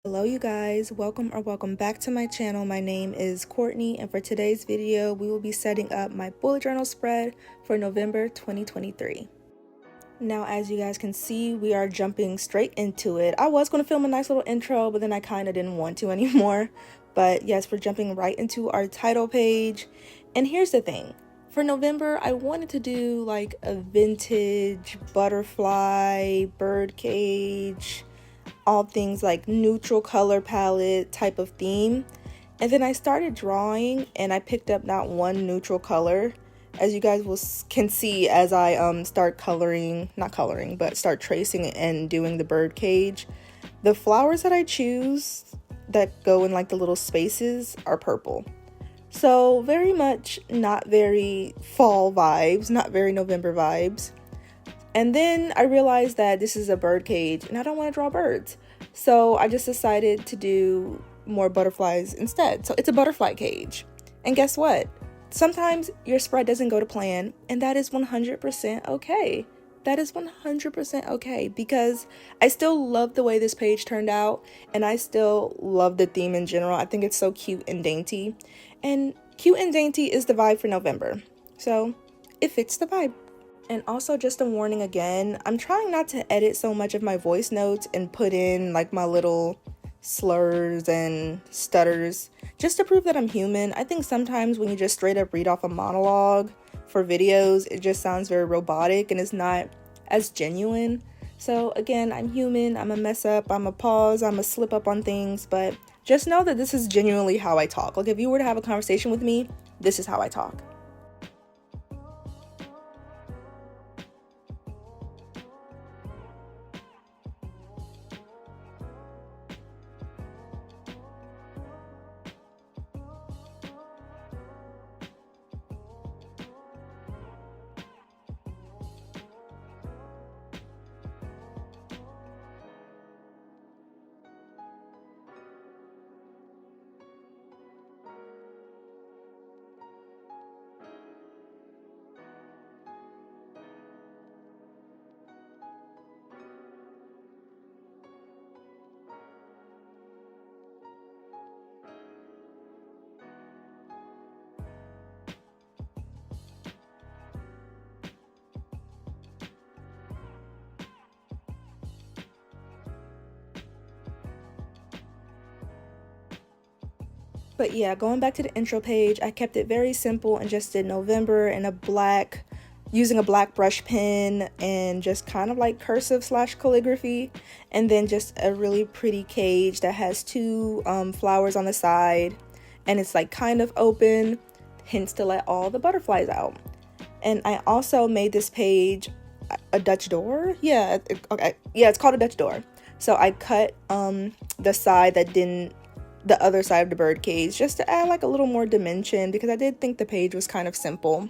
Hello you guys, welcome back to my channel. My name is Courtney, and for today's video we will be setting up my bullet journal spread for November 2023. Now, as you guys can see, we are jumping straight into it. I was going to film a nice little intro, but then I kind of didn't want to anymore. But yes, we're jumping right into our title page. And here's the thing. For November, I wanted to do like a vintage butterfly, bird cage, all things like neutral color palette type of theme. And then I started drawing and I picked up not one neutral color. As you guys can see as I start start tracing and doing the bird cage, the flowers that I choose that go in like the little spaces are purple. So very much not very fall vibes, not very November vibes. And then I realized that this is a bird cage and I don't want to draw birds. So I just decided to do more butterflies instead. So it's a butterfly cage. And guess what? Sometimes your spread doesn't go to plan, and that is 100% okay. That is 100% okay, because I still love the way this page turned out, and I still love the theme in general. I think it's so cute and dainty. And cute and dainty is the vibe for November. So it fits the vibe. And also, just a warning again, I'm trying not to edit so much of my voice notes and put in like my little slurs and stutters just to prove that I'm human. I think sometimes when you just straight up read off a monologue for videos, it just sounds very robotic and it's not as genuine. So again, I'm human, I'm a mess up, I'm a pause, I'm a slip up on things, but just know that this is genuinely how I talk. Like if you were to have a conversation with me, this is how I talk. But yeah, going back to the intro page, I kept it very simple and just did November in using a black brush pen and just kind of like cursive / calligraphy. And then just a really pretty cage that has two flowers on the side. And it's like kind of open, hence to let all the butterflies out. And I also made this page a Dutch door. Yeah, okay. Yeah, it's called a Dutch door. So I cut the other side of the bird cage just to add like a little more dimension, because I did think the page was kind of simple.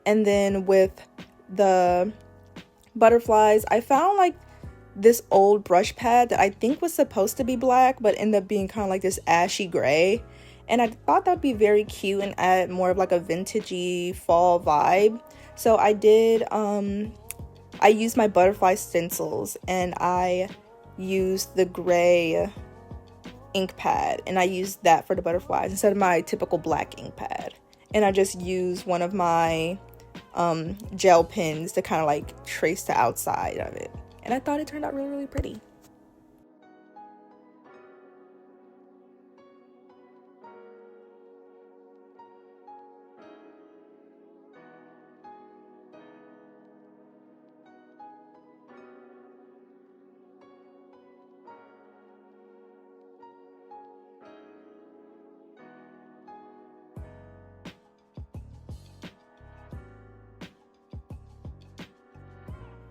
And then with the butterflies, I found like this old brush pad that I think was supposed to be black, but ended up being kind of like this ashy gray. And I thought that would be very cute and add more of like a vintagey fall vibe. So I did, I used my butterfly stencils, and I used the gray ink pad, and I used that for the butterflies instead of my typical black ink pad. And I just used one of my gel pens to kind of like trace the outside of it. And I thought it turned out really, really pretty.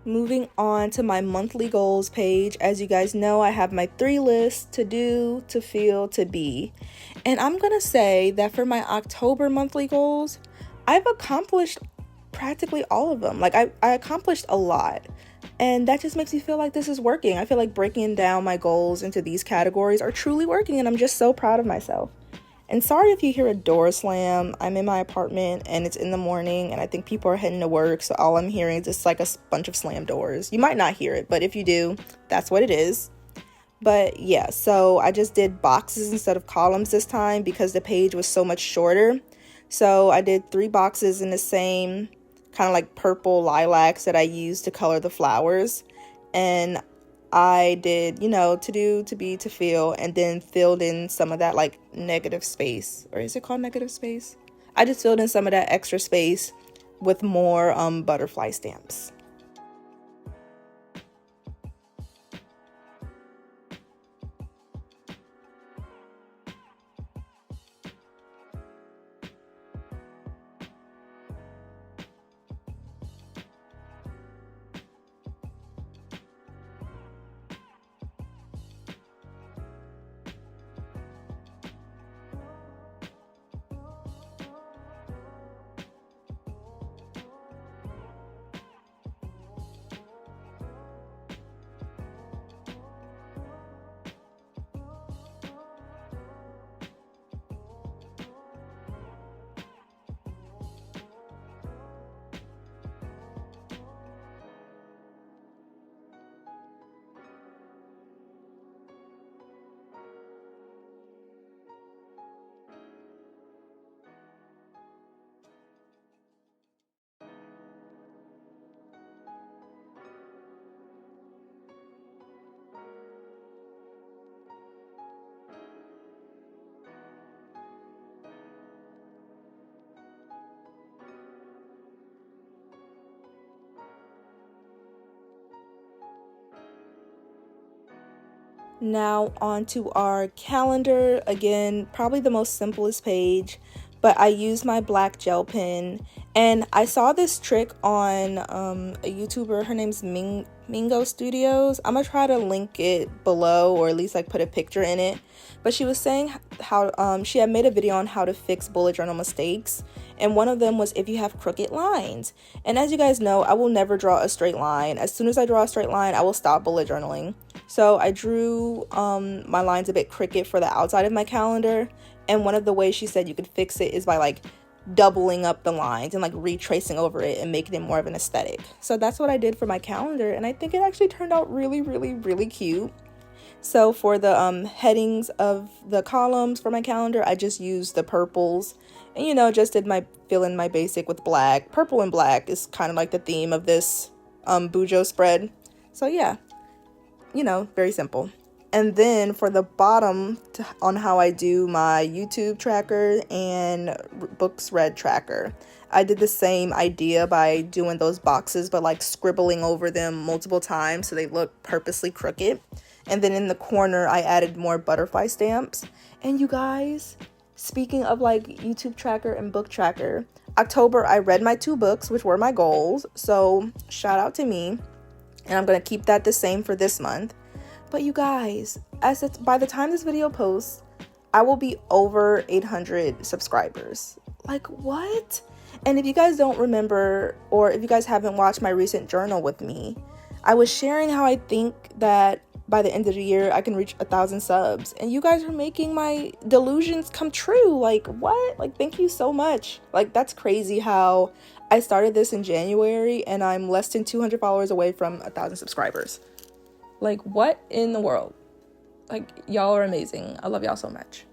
Moving on to my monthly goals page. As you guys know, I have my 3 lists: to do, to feel, to be. And I'm gonna say that for my October monthly goals, I've accomplished practically all of them. Like I accomplished a lot. And that just makes me feel like this is working. I feel like breaking down my goals into these categories are truly working, and I'm just so proud of myself. And sorry if you hear a door slam. I'm in my apartment and it's in the morning, and I think people are heading to work, so all I'm hearing is just like a bunch of slam doors. You might not hear it, but if you do, that's what it is. But yeah, so I just did boxes instead of columns this time because the page was so much shorter. So I did 3 boxes in the same kind of like purple lilacs that I used to color the flowers. And I did, you know, to do, to be, to feel, and then filled in some of that like negative space. Or is it called negative space? I just filled in some of that extra space with more butterfly stamps. Now on to our calendar. Again, probably the most simplest page, but I use my black gel pen, and I saw this trick on a YouTuber. Her name's Mingo Studios. I'm gonna try to link it below, or at least like put a picture in it. But she was saying how she had made a video on how to fix bullet journal mistakes, and one of them was if you have crooked lines. And as you guys know, I will never draw a straight line. As soon as I draw a straight line, I will stop bullet journaling. So I drew my lines a bit crooked for the outside of my calendar, and one of the ways she said you could fix it is by like doubling up the lines and like retracing over it and making it more of an aesthetic. So that's what I did for my calendar, and I think it actually turned out really, really, really cute. So for the headings of the columns for my calendar, I just used the purples, and you know, just did my fill in my basic with black. Purple and black is kind of like the theme of this Bujo spread. So yeah, you know, very simple. And then for the bottom, on how I do my YouTube tracker and books read tracker, I did the same idea by doing those boxes, but like scribbling over them multiple times so they look purposely crooked. And then in the corner, I added more butterfly stamps. And you guys, speaking of like YouTube tracker and book tracker, October, I read my 2 books, which were my goals. So shout out to me. And I'm going to keep that the same for this month. But you guys, by the time this video posts, I will be over 800 subscribers. Like, what? And if you guys don't remember, or if you guys haven't watched my recent journal with me, I was sharing how I think that by the end of the year I can reach 1,000 subs, and you guys are making my delusions come true. Like, what? Like, thank you so much. Like, that's crazy how I started this in January and I'm less than 200 followers away from 1,000 subscribers. Like, what in the world? Like, y'all are amazing. I love y'all so much.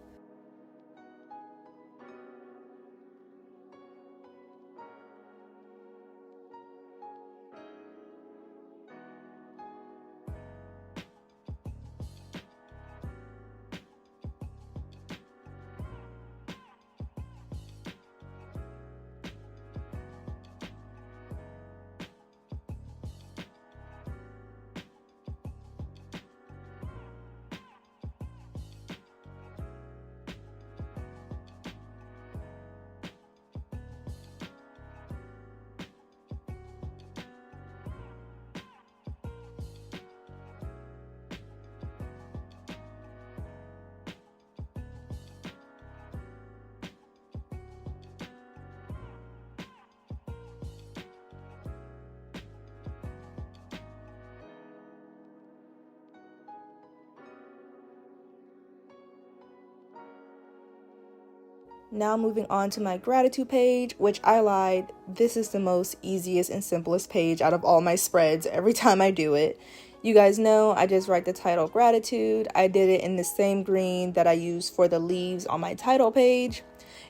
Now moving on to my gratitude page, which I lied, this is the most easiest and simplest page out of all my spreads every time I do it. You guys know I just write the title gratitude. I did it in the same green that I use for the leaves on my title page.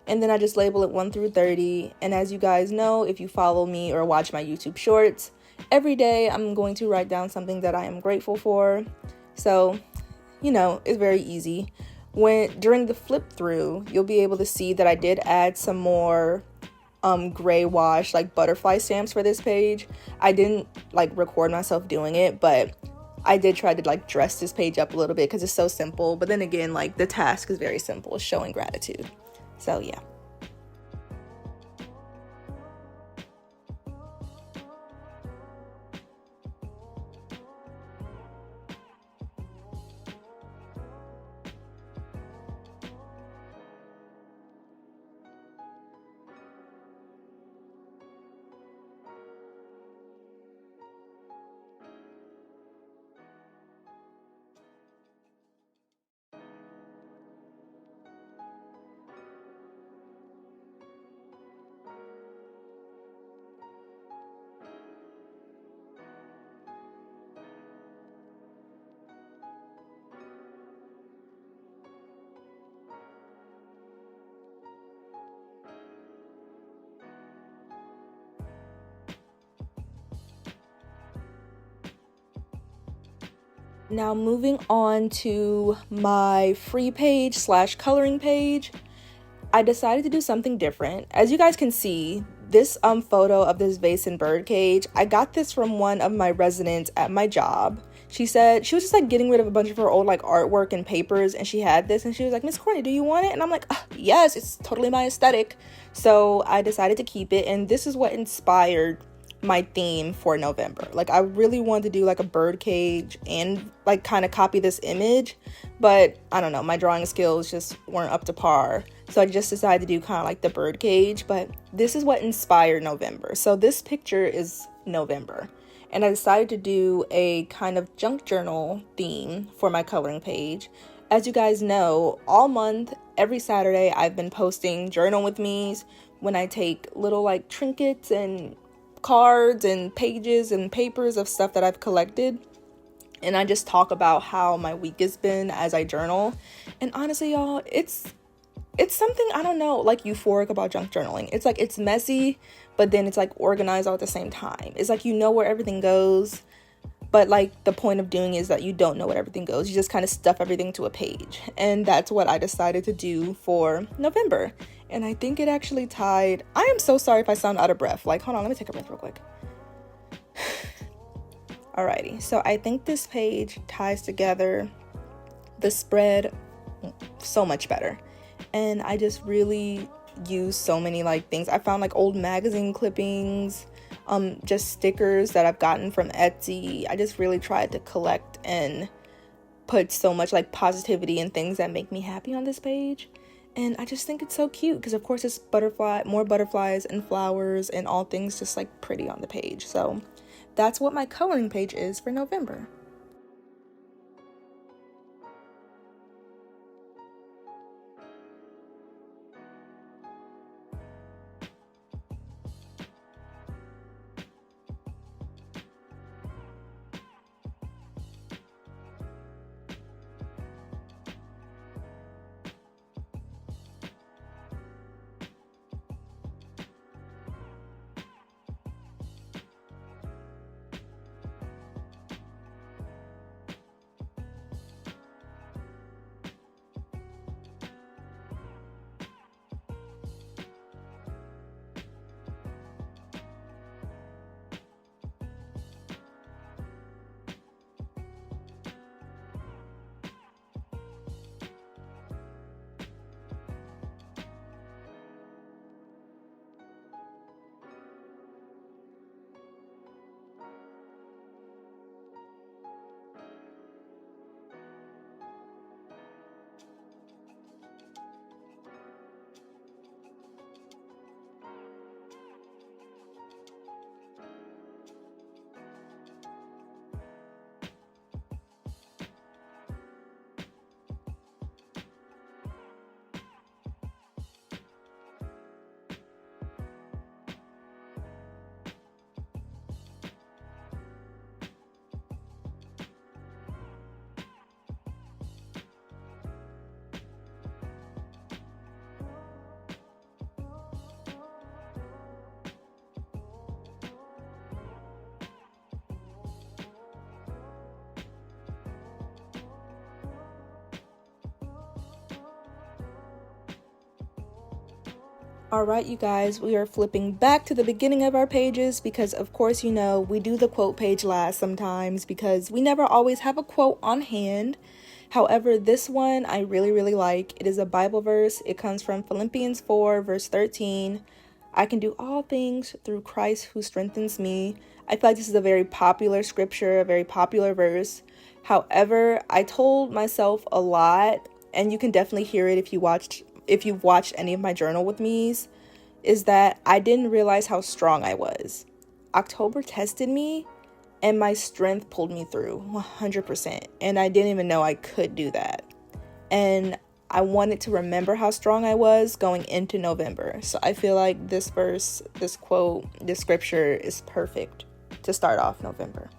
And then I just label it 1 through 30. And as you guys know, if you follow me or watch my YouTube shorts, every day I'm going to write down something that I am grateful for. So, you know, it's very easy. During the flip through, you'll be able to see that I did add some more gray wash like butterfly stamps for this page. I didn't like record myself doing it, but I did try to like dress this page up a little bit because it's so simple. But then again, like the task is very simple, showing gratitude. So yeah. Now moving on to my free page / coloring page, I decided to do something different. As you guys can see, this photo of this vase and bird cage, I got this from one of my residents at my job. She said she was just like getting rid of a bunch of her old like artwork and papers, and she had this and she was like, "Miss Courtney, do you want it?" And I'm like, yes, it's totally my aesthetic. So I decided to keep it, and this is what inspired my theme for November. Like, I really wanted to do like a bird cage and like kind of copy this image, but I don't know, my drawing skills just weren't up to par. So I just decided to do kind of like the bird cage, but this is what inspired November. So this picture is November, and I decided to do a kind of junk journal theme for my coloring page. As you guys know, all month, every Saturday, I've been posting journal with me's when I take little like trinkets and cards and pages and papers of stuff that I've collected, and I just talk about how my week has been as I journal. And honestly, y'all, it's something, I don't know, like euphoric about junk journaling. It's like, it's messy, but then it's like organized all at the same time. It's like, you know where everything goes, but like the point of doing is that you don't know where everything goes. You just kind of stuff everything to a page, and that's what I decided to do for November. And I think it actually tied. I am so sorry if I sound out of breath. Like, hold on, let me take a breath real quick. Alrighty, so I think this page ties together the spread so much better. And I just really use so many like things. I found like old magazine clippings, just stickers that I've gotten from Etsy. I just really tried to collect and put so much like positivity and things that make me happy on this page. And I just think it's so cute because, of course, it's more butterflies and flowers and all things just like pretty on the page. So that's what my coloring page is for November. Alright, you guys, we are flipping back to the beginning of our pages because, of course, you know, we do the quote page last sometimes because we never always have a quote on hand. However, this one I really, really like. It is a Bible verse. It comes from Philippians 4, verse 13. I can do all things through Christ who strengthens me. I feel like this is a very popular scripture, a very popular verse. However, I told myself a lot, and you can definitely hear it if you've watched any of my journal with me's, is that I didn't realize how strong I was. October tested me and my strength pulled me through 100%. And I didn't even know I could do that. And I wanted to remember how strong I was going into November. So I feel like this verse, this quote, this scripture is perfect to start off November.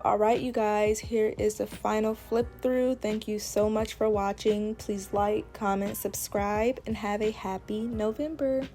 Alright, you guys, here is the final flip through. Thank you so much for watching. Please like, comment, subscribe, and have a happy November.